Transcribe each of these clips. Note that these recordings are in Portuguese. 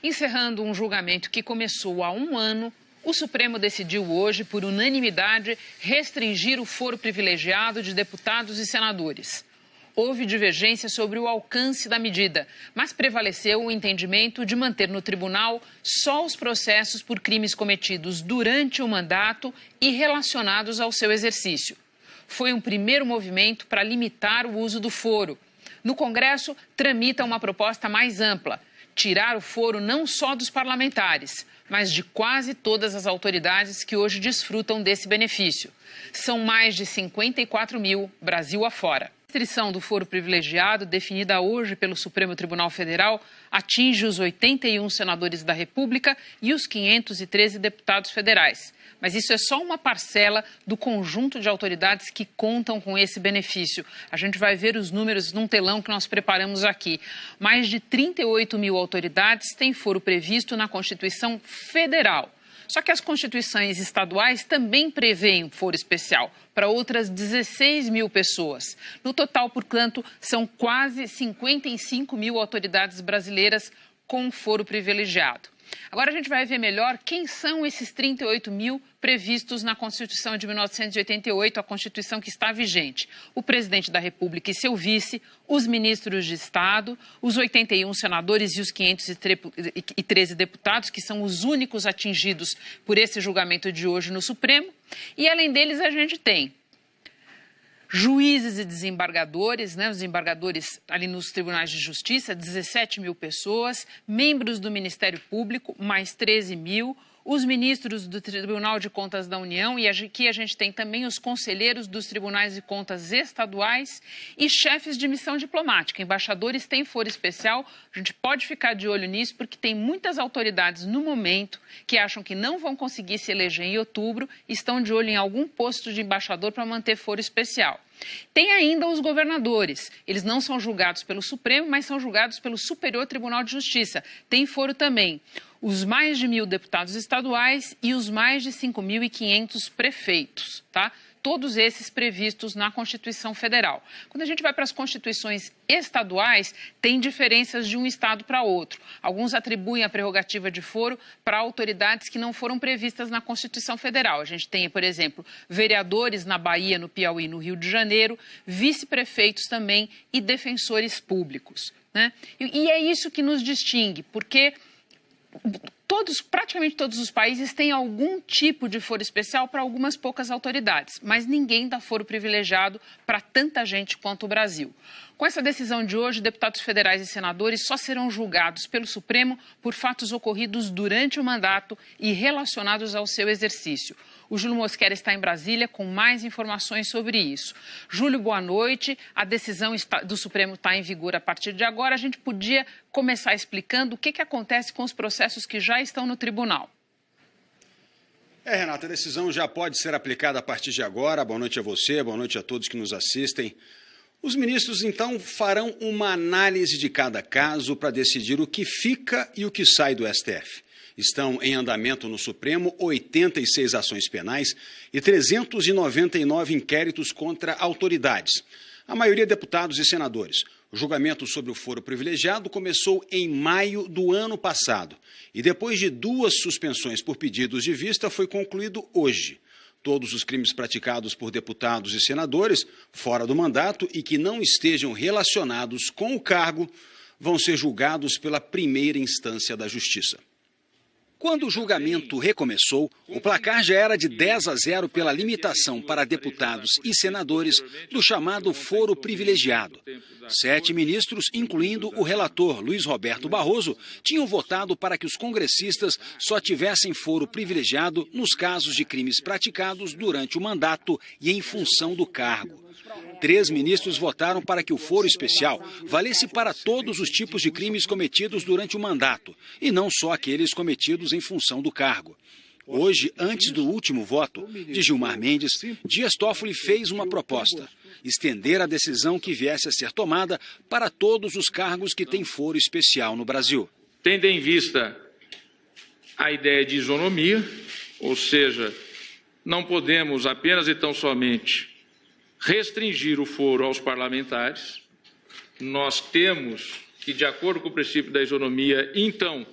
Encerrando um julgamento que começou há um ano, o Supremo decidiu hoje, por unanimidade, restringir o foro privilegiado de deputados e senadores. Houve divergência sobre o alcance da medida, mas prevaleceu o entendimento de manter no tribunal só os processos por crimes cometidos durante o mandato e relacionados ao seu exercício. Foi um primeiro movimento para limitar o uso do foro. No Congresso, tramita uma proposta mais ampla: tirar o foro não só dos parlamentares, mas de quase todas as autoridades que hoje desfrutam desse benefício. São mais de 54 mil, Brasil afora. A restrição do foro privilegiado, definida hoje pelo Supremo Tribunal Federal, atinge os 81 senadores da República e os 513 deputados federais. Mas isso é só uma parcela do conjunto de autoridades que contam com esse benefício. A gente vai ver os números num telão que nós preparamos aqui. Mais de 38 mil autoridades têm foro previsto na Constituição Federal. Só que as constituições estaduais também prevêem foro especial para outras 16 mil pessoas. No total, portanto, são quase 55 mil autoridades brasileiras com foro privilegiado. Agora a gente vai ver melhor quem são esses 38 mil previstos na Constituição de 1988, a Constituição que está vigente. O presidente da República e seu vice, os ministros de Estado, os 81 senadores e os 513 deputados, que são os únicos atingidos por esse julgamento de hoje no Supremo. E além deles a gente tem juízes e desembargadores, os desembargadores ali nos tribunais de justiça, 17 mil pessoas, membros do Ministério Público, mais 13 mil, os ministros do Tribunal de Contas da União, e aqui a gente tem também os conselheiros dos tribunais de contas estaduais e chefes de missão diplomática. Embaixadores têm foro especial, a gente pode ficar de olho nisso, porque tem muitas autoridades no momento que acham que não vão conseguir se eleger em outubro e estão de olho em algum posto de embaixador para manter foro especial. Tem ainda os governadores. Eles não são julgados pelo Supremo, mas são julgados pelo Superior Tribunal de Justiça. Tem foro também os mais de 1.000 deputados estaduais e os mais de 5.500 prefeitos, tá? Todos esses previstos na Constituição Federal. Quando a gente vai para as constituições estaduais, tem diferenças de um estado para outro. Alguns atribuem a prerrogativa de foro para autoridades que não foram previstas na Constituição Federal. A gente tem, por exemplo, vereadores na Bahia, no Piauí, no Rio de Janeiro, vice-prefeitos também e defensores públicos, né? E é isso que nos distingue, porque praticamente todos os países têm algum tipo de foro especial para algumas poucas autoridades, mas ninguém dá foro privilegiado para tanta gente quanto o Brasil. Com essa decisão de hoje, deputados federais e senadores só serão julgados pelo Supremo por fatos ocorridos durante o mandato e relacionados ao seu exercício. O Júlio Mosquera está em Brasília com mais informações sobre isso. Júlio, boa noite. A decisão do Supremo está em vigor a partir de agora. A gente podia começar explicando o que acontece com os processos que já estão no tribunal. Renata, a decisão já pode ser aplicada a partir de agora. Boa noite a você, boa noite a todos que nos assistem. Os ministros, então, farão uma análise de cada caso para decidir o que fica e o que sai do STF. Estão em andamento no Supremo 86 ações penais e 399 inquéritos contra autoridades, a maioria deputados e senadores. O julgamento sobre o foro privilegiado começou em maio do ano passado e, depois de 2 suspensões por pedidos de vista, foi concluído hoje. Todos os crimes praticados por deputados e senadores fora do mandato e que não estejam relacionados com o cargo vão ser julgados pela primeira instância da Justiça. Quando o julgamento recomeçou, o placar já era de 10-0 pela limitação para deputados e senadores do chamado foro privilegiado. 7 ministros, incluindo o relator Luiz Roberto Barroso, tinham votado para que os congressistas só tivessem foro privilegiado nos casos de crimes praticados durante o mandato e em função do cargo. 3 ministros votaram para que o foro especial valesse para todos os tipos de crimes cometidos durante o mandato, e não só aqueles cometidos em função do cargo. Hoje, antes do último voto de Gilmar Mendes, Dias Toffoli fez uma proposta: estender a decisão que viesse a ser tomada para todos os cargos que têm foro especial no Brasil. Tendo em vista a ideia de isonomia, ou seja, não podemos apenas e tão somente restringir o foro aos parlamentares. Nós temos que, de acordo com o princípio da isonomia, então,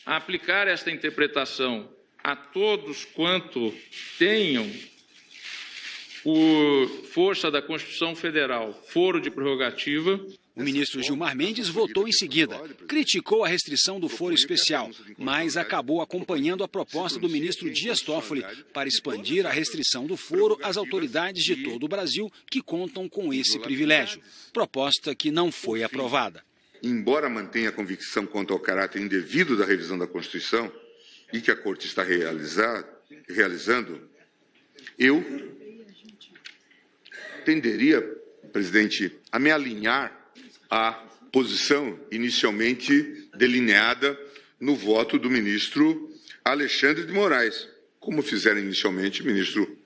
a aplicar esta interpretação a todos quanto tenham, por força da Constituição Federal, foro de prerrogativa. O ministro Gilmar Mendes votou em seguida, criticou a restrição do foro especial, mas acabou acompanhando a proposta do ministro Dias Toffoli para expandir a restrição do foro às autoridades de todo o Brasil que contam com esse privilégio, proposta que não foi aprovada. Embora mantenha a convicção quanto ao caráter indevido da revisão da Constituição e que a Corte está realizando, eu tenderia, presidente, a me alinhar à posição inicialmente delineada no voto do ministro Alexandre de Moraes, como fizeram inicialmente o ministro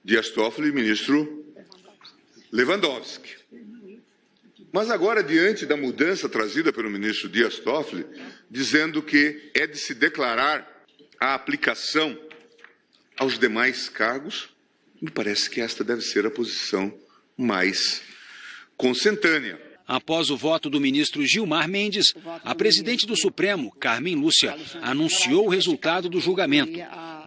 Dias Toffoli e o ministro Lewandowski. Mas agora, diante da mudança trazida pelo ministro Dias Toffoli, dizendo que é de se declarar a aplicação aos demais cargos, me parece que esta deve ser a posição mais consentânea. Após o voto do ministro Gilmar Mendes, a presidente do Supremo, Carmen Lúcia, anunciou o resultado do julgamento.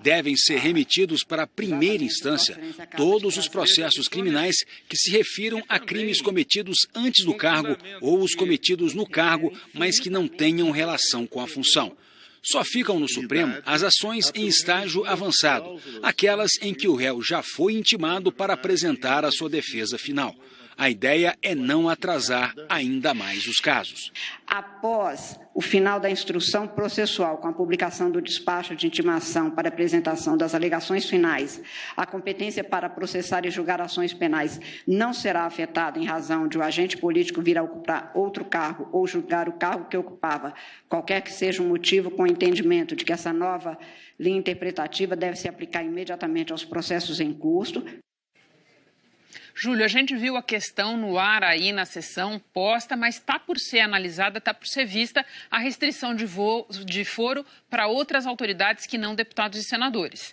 Devem ser remetidos para a primeira instância todos os processos criminais que se refiram a crimes cometidos antes do cargo ou os cometidos no cargo, mas que não tenham relação com a função. Só ficam no Supremo as ações em estágio avançado, aquelas em que o réu já foi intimado para apresentar a sua defesa final. A ideia é não atrasar ainda mais os casos. Após o final da instrução processual, com a publicação do despacho de intimação para apresentação das alegações finais, a competência para processar e julgar ações penais não será afetada em razão de o agente político vir a ocupar outro cargo ou julgar o cargo que ocupava, qualquer que seja o motivo, com o entendimento de que essa nova linha interpretativa deve se aplicar imediatamente aos processos em curso. Júlio, a gente viu a questão no ar aí na sessão posta, mas está por ser analisada, está por ser vista a restrição de foro para outras autoridades que não deputados e senadores.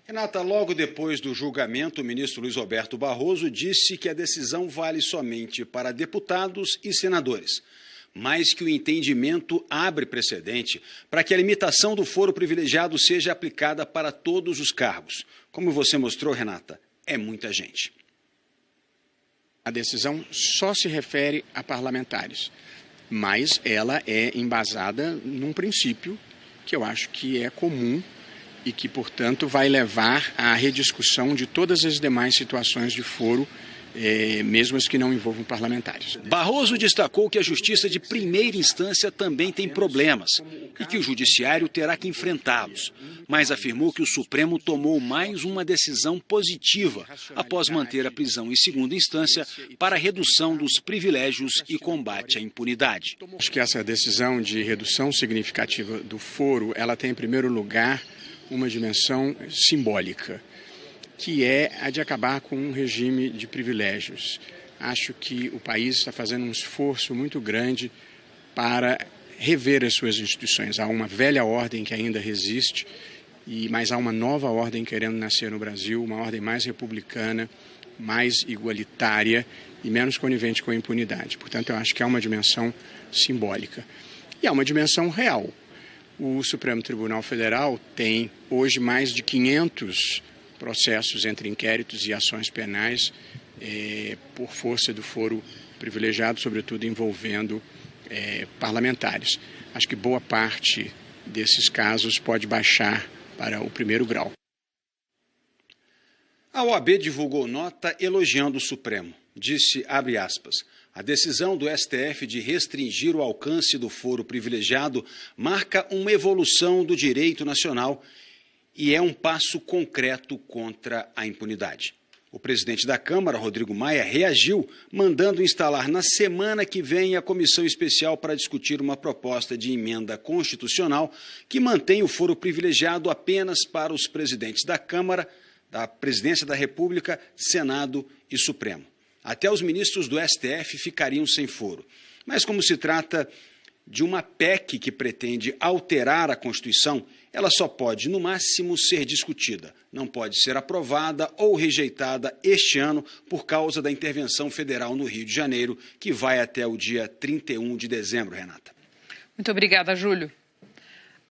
Renata, logo depois do julgamento, o ministro Luiz Roberto Barroso disse que a decisão vale somente para deputados e senadores, mas que o entendimento abre precedente para que a limitação do foro privilegiado seja aplicada para todos os cargos. Como você mostrou, Renata, é muita gente. A decisão só se refere a parlamentares, mas ela é embasada num princípio que eu acho que é comum e que, portanto, vai levar à rediscussão de todas as demais situações de foro, mesmo as que não envolvam parlamentares. Barroso destacou que a justiça de primeira instância também tem problemas e que o judiciário terá que enfrentá-los, mas afirmou que o Supremo tomou mais uma decisão positiva após manter a prisão em segunda instância para a redução dos privilégios e combate à impunidade. Acho que essa decisão de redução significativa do foro, ela tem, em primeiro lugar, uma dimensão simbólica, que é a de acabar com um regime de privilégios. Acho que o país está fazendo um esforço muito grande para rever as suas instituições. Há uma velha ordem que ainda resiste, mas há uma nova ordem querendo nascer no Brasil, uma ordem mais republicana, mais igualitária e menos conivente com a impunidade. Portanto, eu acho que há uma dimensão simbólica. E há uma dimensão real. O Supremo Tribunal Federal tem hoje mais de 500 processos entre inquéritos e ações penais por força do foro privilegiado, sobretudo envolvendo parlamentares. Acho que boa parte desses casos pode baixar para o primeiro grau. A OAB divulgou nota elogiando o Supremo. Disse, abre aspas, a decisão do STF de restringir o alcance do foro privilegiado marca uma evolução do direito nacional e é um passo concreto contra a impunidade. O presidente da Câmara, Rodrigo Maia, reagiu, mandando instalar na semana que vem a comissão especial para discutir uma proposta de emenda constitucional que mantém o foro privilegiado apenas para os presidentes da Câmara, da Presidência da República, Senado e Supremo. Até os ministros do STF ficariam sem foro. Mas como se trata de uma PEC que pretende alterar a Constituição, ela só pode, no máximo, ser discutida. Não pode ser aprovada ou rejeitada este ano por causa da intervenção federal no Rio de Janeiro, que vai até o dia 31 de dezembro, Renata. Muito obrigada, Júlio.